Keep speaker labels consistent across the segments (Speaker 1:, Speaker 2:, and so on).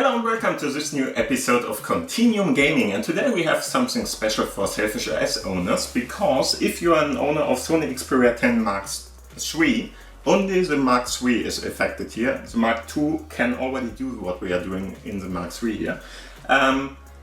Speaker 1: Hello and welcome to this new episode of Continuum Gaming, and today we have something special for Sailfish OS owners, because if you are an owner of Sony Xperia 10 Mark III, only the Mark III is affected here. The Mark II can already do what we are doing in the Mark III here.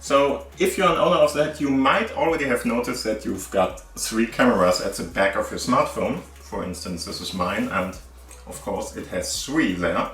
Speaker 1: So if you're an owner of that, you might already have noticed that you've got 3 cameras at the back of your smartphone. For instance, this is mine, and of course it has 3 there.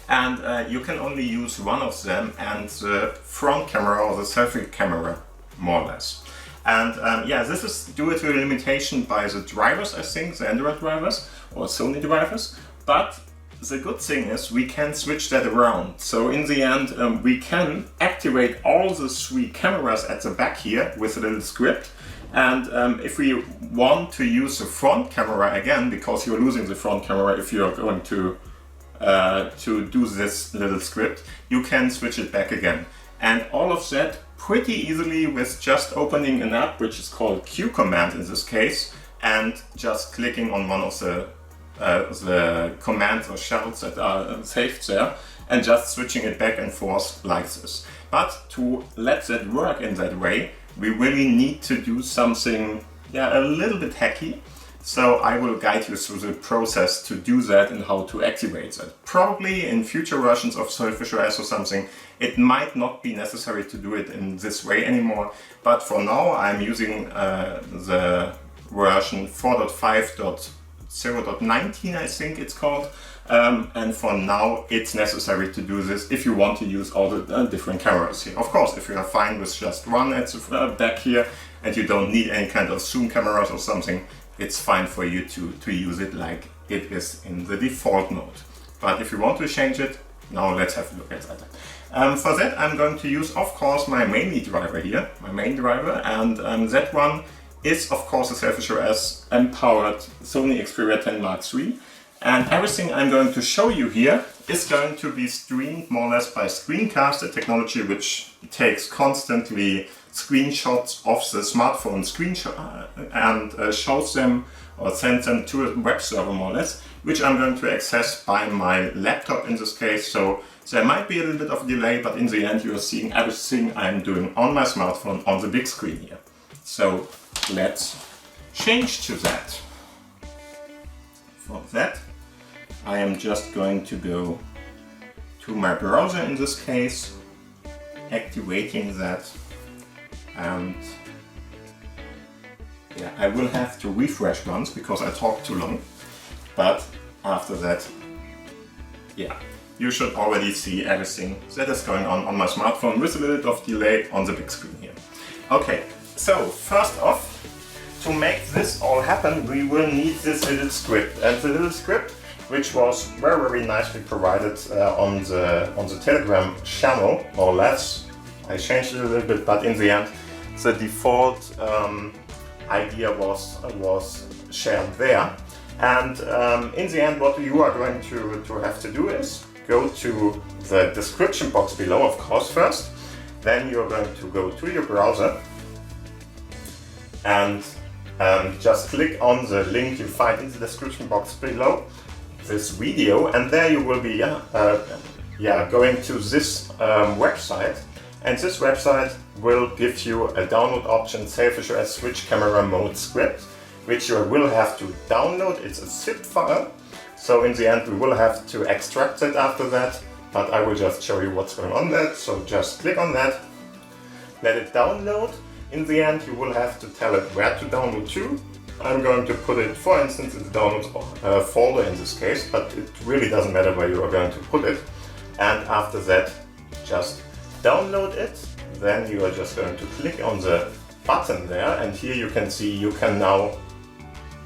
Speaker 1: And you can only use one of them and the front camera or the selfie camera, more or less. And yeah, this is due to a limitation by the drivers, I think, the Android drivers or Sony drivers. But the good thing is we can switch that around. So in the end, we can activate all the 3 cameras at the back here with a little script. And if we want to use the front camera again, because you're losing the front camera if you're going to do this little script, you can switch it back again. And all of that pretty easily with just opening an app, which is called Q command in this case, and just clicking on one of the commands or shells that are saved there, and just switching it back and forth like this. But to let that work in that way, we really need to do something, a little bit hacky. So I will guide you through the process to do that and how to activate that. Probably in future versions of Sailfish OS or something, it might not be necessary to do it in this way anymore. But for now, I'm using the version 4.5.0.19, I think it's called. And for now, it's necessary to do this if you want to use all the different cameras here. Of course, if you are fine with just one at the back here and you don't need any kind of zoom cameras or something, it's fine for you to use it like it is in the default mode. But if you want to change it, now let's have a look at that. For that, I'm going to use, of course, my main driver here, and that one is, of course, a Sailfish OS empowered Sony Xperia 10 Mark III. And everything I'm going to show you here is going to be streamed more or less by Screencaster technology, which takes constantly screenshots of the smartphone and shows them or sends them to a web server more or less, which I'm going to access by my laptop in this case. So there might be a little bit of a delay, but in the end you are seeing everything I'm doing on my smartphone on the big screen here. So let's change to that. For that, I am just going to go to my browser in this case, activating that. And yeah, I will have to refresh once because I talked too long. But after that, yeah, you should already see everything that is going on my smartphone with a little bit of delay on the big screen here. Okay, so first off, to make this all happen, we will need this little script. And the little script, which was very, very nicely provided on the Telegram channel, more or less. I changed it a little bit, but in the end, the default idea was shared there. And in the end, what you are going to have to do is go to the description box below, of course, first. Then you're going to go to your browser and just click on the link you find in the description box below this video, and there you will be going to this website. And this website will give you a download option, Sailfish OS Switch Camera Mode script, which you will have to download. It's a zip file, so in the end we will have to extract it after that, but I will just show you what's going on there. So just click on that, let it download. In the end you will have to tell it where to download to. I'm going to put it, for instance, in the downloads folder in this case, but it really doesn't matter where you are going to put it. And after that, just download it. Then you are just going to click on the button there, and here you can see you can now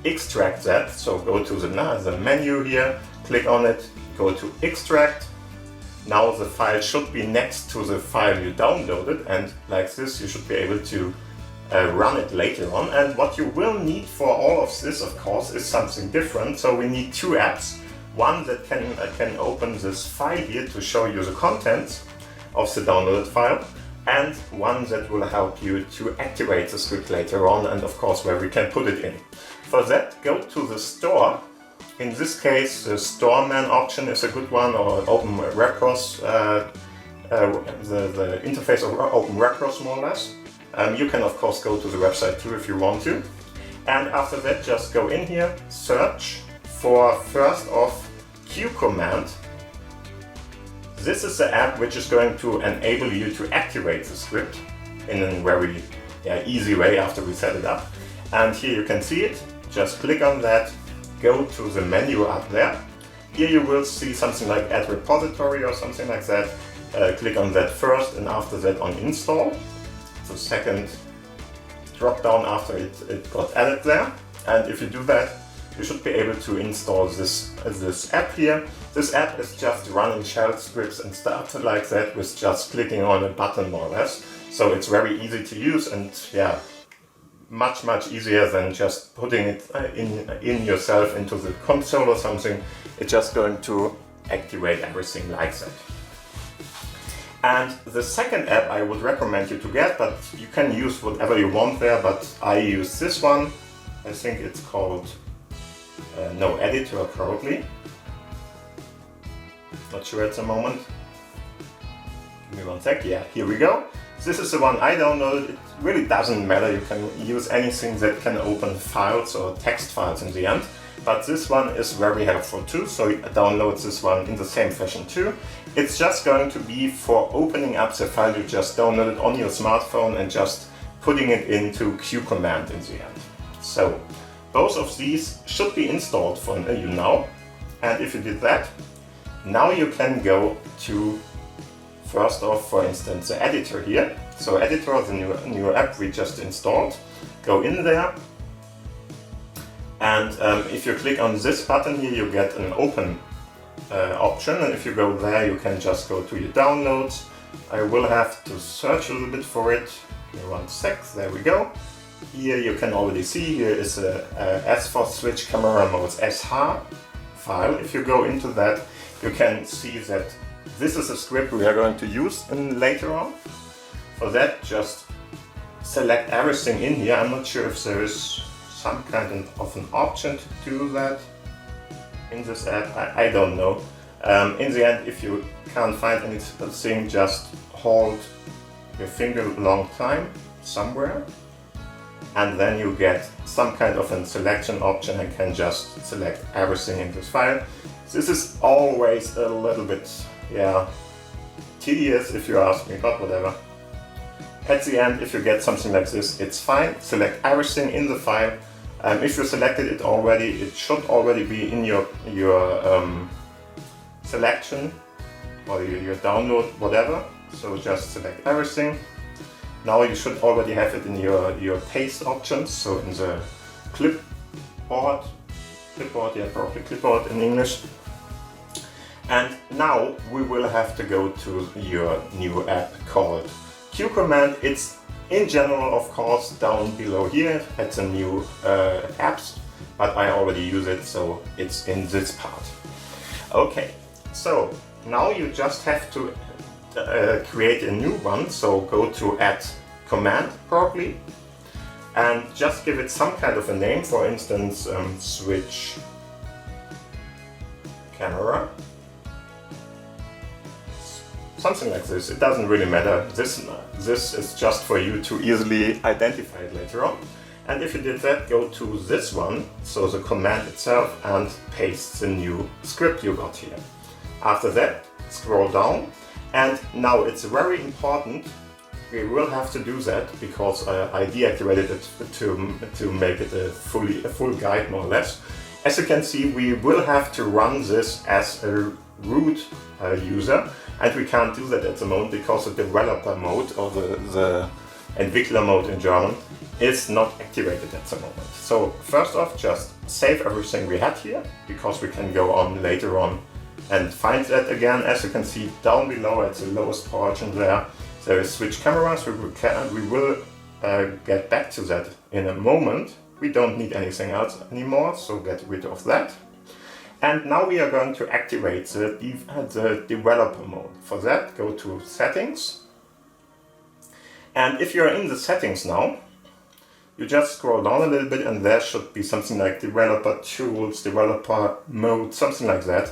Speaker 1: extract that. So go to the menu here, click on it, go to extract. Now the file should be next to the file you downloaded, and like this you should be able to run it later on. And what you will need for all of this, of course, is something different. So we need 2 apps. One that can open this file here to show you the contents of the downloaded file, and one that will help you to activate the script later on, and of course where we can put it in. For that, go to the store. In this case, the Storeman option is a good one, or Open Web Browser the interface of Open Macros more or less. You can of course go to the website too if you want to. And after that, just go in here, search for first off Q command. This is the app which is going to enable you to activate the script in a very easy way after we set it up. And here you can see it. Just click on that, go to the menu up there. Here you will see something like Add Repository or something like that. Click on that first and after that on Install. The second drop down after it got added there. And if you do that, you should be able to install this app here. This app is just running shell scripts and stuff like that with just clicking on a button more or less. So it's very easy to use and much easier than just putting it in yourself into the console or something. It's just going to activate everything like that. And the second app I would recommend you to get, but you can use whatever you want there, but I use this one. I think it's called No Editor probably. Not sure at the moment. Give me one sec. Yeah, here we go. This is the one I downloaded. It really doesn't matter. You can use anything that can open files or text files in the end. But this one is very helpful too, so download this one in the same fashion too. It's just going to be for opening up the file you just downloaded on your smartphone and just putting it into Q command in the end. So both of these should be installed for you now. And if you did that, now you can go to first off, for instance, the editor here. So editor, the new app we just installed. Go in there. And if you click on this button here, you get an open option. And if you go there, you can just go to your downloads. I will have to search a little bit for it. Give me one sec, there we go. Here you can already see, here is a S for switch camera modes SH file. If you go into that, you can see that this is a script we are going to use later on. For that, just select everything in here. I'm not sure if there is some kind of an option to do that in this app. I don't know. In the end, if you can't find anything, just hold your finger a long time somewhere, and then you get some kind of a selection option and can just select everything in this file. This is always a little bit, tedious if you ask me, but whatever. At the end, if you get something like this, it's fine. Select everything in the file. If you selected it already, it should already be in your selection or your download, whatever. So just select everything. Now you should already have it in your paste options. So in the clipboard, probably clipboard in English. And now we will have to go to your new app called Q command. It's in general, of course, down below here at the new apps, but I already use it, so it's in this part. Okay, so now you just have to create a new one. So go to add command probably, and just give it some kind of a name. For instance, switch camera. Something like this. It doesn't really matter. This is just for you to easily identify it later on. And if you did that, go to this one, so the command itself, and paste the new script you got here. After that, scroll down, and now it's very important. We will have to do that because I deactivated it to make it a full guide more or less. As you can see, we will have to run this as a root user, and we can't do that at the moment because the developer mode, or the Entwickler mode in German, is not activated at the moment. So first off, just save everything we had here, because we can go on later on and find that again. As you can see down below at the lowest portion there is switch cameras. We will get back to that in a moment. We don't need anything else anymore, so get rid of that. And now we are going to activate the developer mode. For that, go to settings. And if you're in the settings now, you just scroll down a little bit and there should be something like developer tools, developer mode, something like that.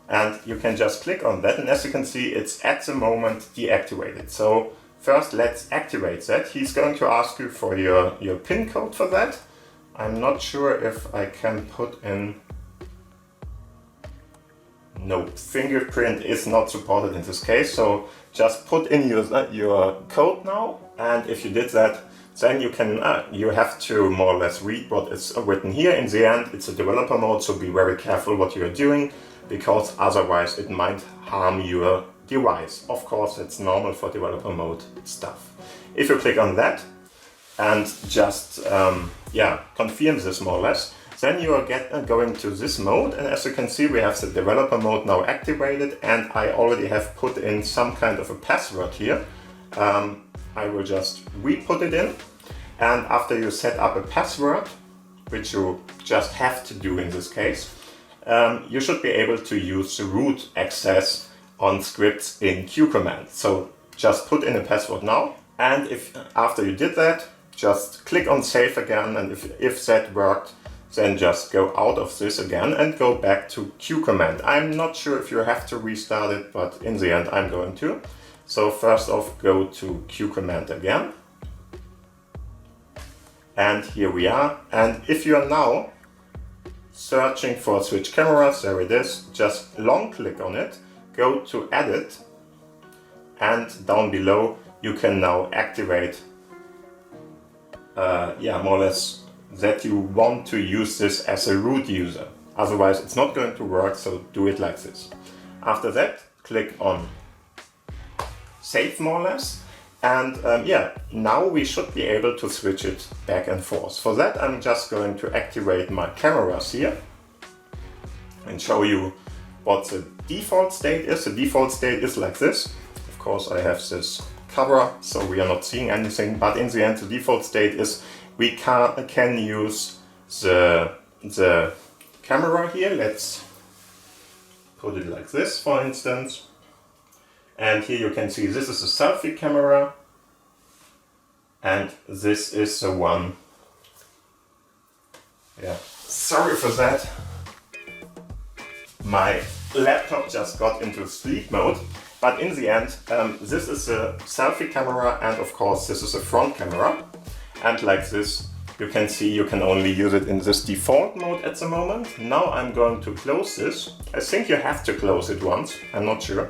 Speaker 1: And you can just click on that, and as you can see, it's at the moment deactivated. So first let's activate that. He's going to ask you for your PIN code for that. I'm not sure if I can put in... No, fingerprint is not supported in this case, so just put in your code now, and if you did that, then you can you have to more or less read what is written here. In the end, it's a developer mode, so be very careful what you are doing, because otherwise it might harm your device. Of course, it's normal for developer mode stuff. If you click on that and just confirm this more or less, then you are going to this mode, and as you can see, we have the developer mode now activated, and I already have put in some kind of a password here. I will just re-put it in, and after you set up a password, which you just have to do in this case, you should be able to use the root access on scripts in Qcommand. So just put in a password now, and if after you did that, just click on save again, and if that worked, then just go out of this again and go back to Qcommand. I'm not sure if you have to restart it, but in the end I'm going to. So first off, go to Qcommand again. And here we are. And if you are now searching for switch cameras, there it is, just long click on it, go to edit, and down below you can now activate more or less that you want to use this as a root user. Otherwise it's not going to work, so do it like this. After that, click on save more or less, and now we should be able to switch it back and forth. For that I'm just going to activate my cameras here and show you what the default state is. The default state is like this. Of course I have this cover, so we are not seeing anything, but in the end the default state is we can use the camera here. Let's put it like this, for instance. And here you can see this is a selfie camera, and this is the one. Sorry for that. My laptop just got into sleep mode, but in the end, this is a selfie camera, and of course this is a front camera. And like this, you can see you can only use it in this default mode at the moment. Now I'm going to close this. I think you have to close it once, I'm not sure.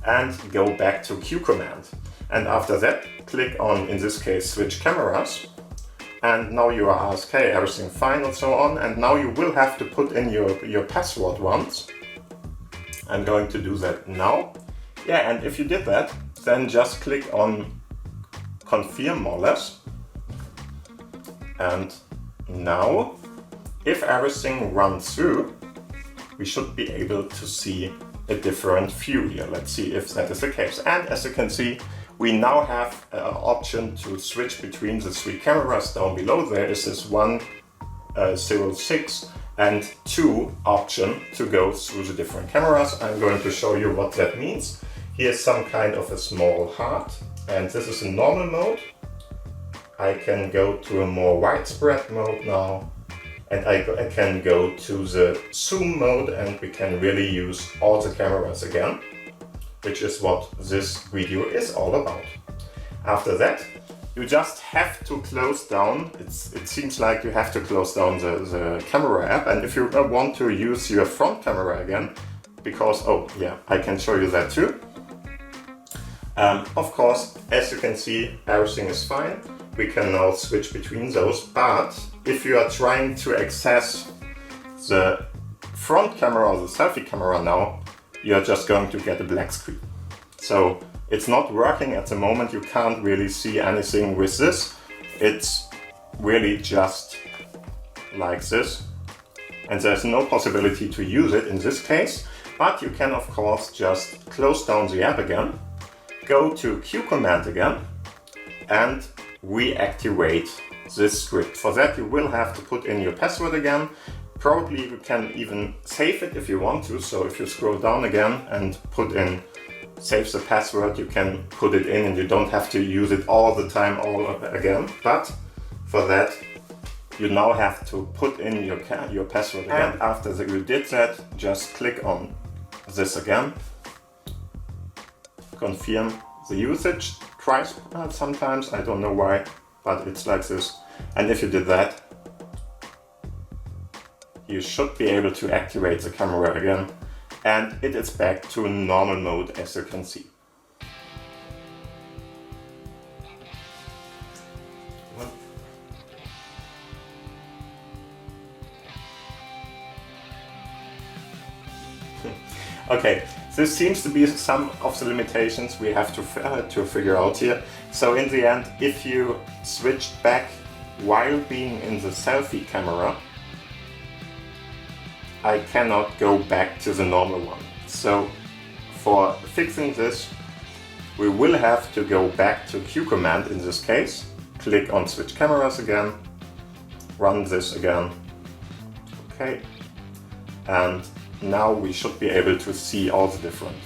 Speaker 1: And go back to Qcommand. And after that, click on, in this case, switch cameras. And now you are asked, hey, everything fine and so on. And now you will have to put in your password once. I'm going to do that now. Yeah, and if you did that, then just click on confirm more or less. And now, if everything runs through, we should be able to see a different view here. Let's see if that is the case. And as you can see, we now have an option to switch between the three cameras down below. There is this 106 and 2 option to go through the different cameras. I'm going to show you what that means. Here's some kind of a small heart, and this is a normal mode. I can go to a more widespread mode now, and I can go to the zoom mode, and we can really use all the cameras again, which is what this video is all about. After that, you just have to close down, it seems like you have to close down the camera app, and if you want to use your front camera again, because, oh yeah, I can show you that too. Of course, as you can see, everything is fine. We can now switch between those, but if you are trying to access the front camera or the selfie camera now, you're just going to get a black screen. So it's not working at the moment, you can't really see anything with this. It's really just like this, and there's no possibility to use it in this case, but you can of course just close down the app again, go to Qcommand again, and reactivate this script. For that you will have to put in your password again. Probably you can even save it if you want to, so if you scroll down again and put in save the password, you can put it in and you don't have to use it all the time all again. But for that you now have to put in your password again. And after you did that, just click on this again. Confirm the usage. Tries sometimes, I don't know why, but it's like this. And if you did that, you should be able to activate the camera again, and it is back to normal mode, as you can see. Okay, this seems to be some of the limitations we have to figure out here. So in the end, if you switched back while being in the selfie camera, I cannot go back to the normal one. So for fixing this, we will have to go back to Q command in this case, click on switch cameras again, run this again, okay, and now we should be able to see all the different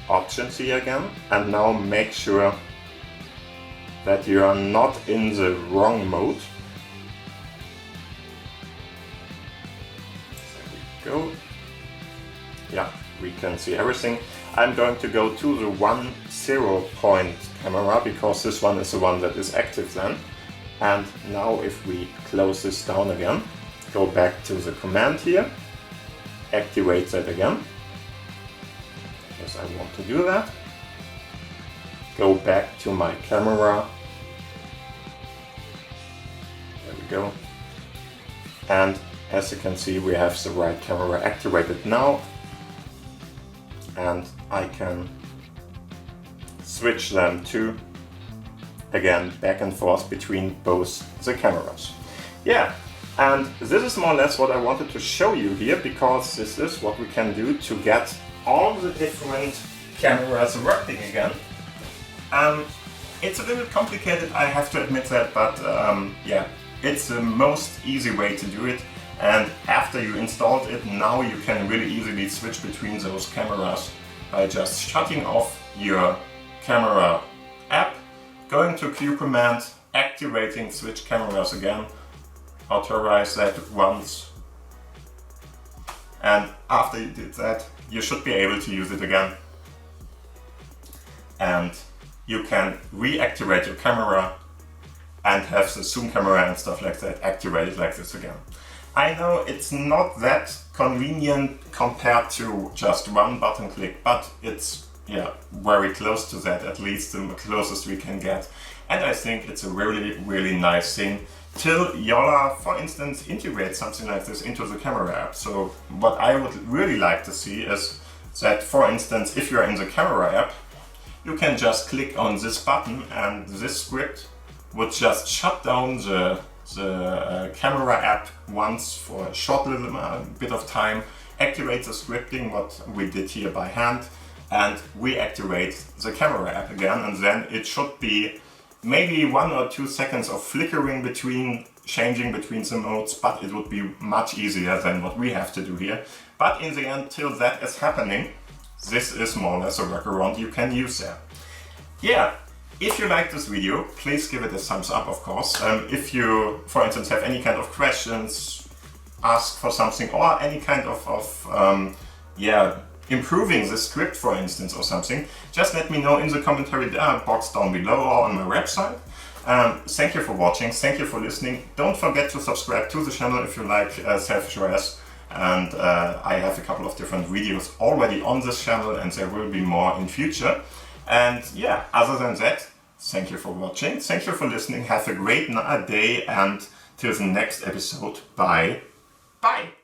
Speaker 1: options here again. And now make sure that you are not in the wrong mode. There we go. Yeah, we can see everything. I'm going to go to the 1.0 point camera because this one is the one that is active then. And now if we close this down again, go back to the command here, activate that again. Yes, I want to do that. Go back to my camera. There we go. And as you can see, we have the right camera activated now. And I can switch them to, again, back and forth between both the cameras. Yeah. And this is more or less what I wanted to show you here, because this is what we can do to get all the different cameras working again. It's a little complicated, I have to admit that, but yeah, it's the most easy way to do it. And after you installed it, now you can really easily switch between those cameras by just shutting off your camera app, going to Q command, activating switch cameras again, authorize that once, and after you did that, you should be able to use it again. And you can reactivate your camera and have the zoom camera and stuff like that activated like this again. I know it's not that convenient compared to just one button click, but it's, yeah, very close to that, at least the closest we can get. And I think it's a really, really nice thing. Till Jolla, for instance, integrates something like this into the camera app. So what I would really like to see is that, for instance, if you're in the camera app, you can just click on this button and this script would just shut down the camera app once for a short little bit of time, activate the scripting, what we did here by hand, and reactivate the camera app again, and then it should be maybe 1 or 2 seconds of flickering between, changing between the modes, but it would be much easier than what we have to do here. But in the end, till that is happening, this is more or less a workaround you can use there. Yeah, if you like this video, please give it a thumbs up, of course. If you, for instance, have any kind of questions, ask for something, or any kind of yeah, improving the script, for instance, or something, just let me know in the commentary box down below or on my website. Thank you for watching, thank you for listening. Don't forget to subscribe to the channel if you like SailfishOS. And I have a couple of different videos already on this channel, and there will be more in future. And yeah, other than that, thank you for watching, thank you for listening, have a great day, and till the next episode, bye. Bye!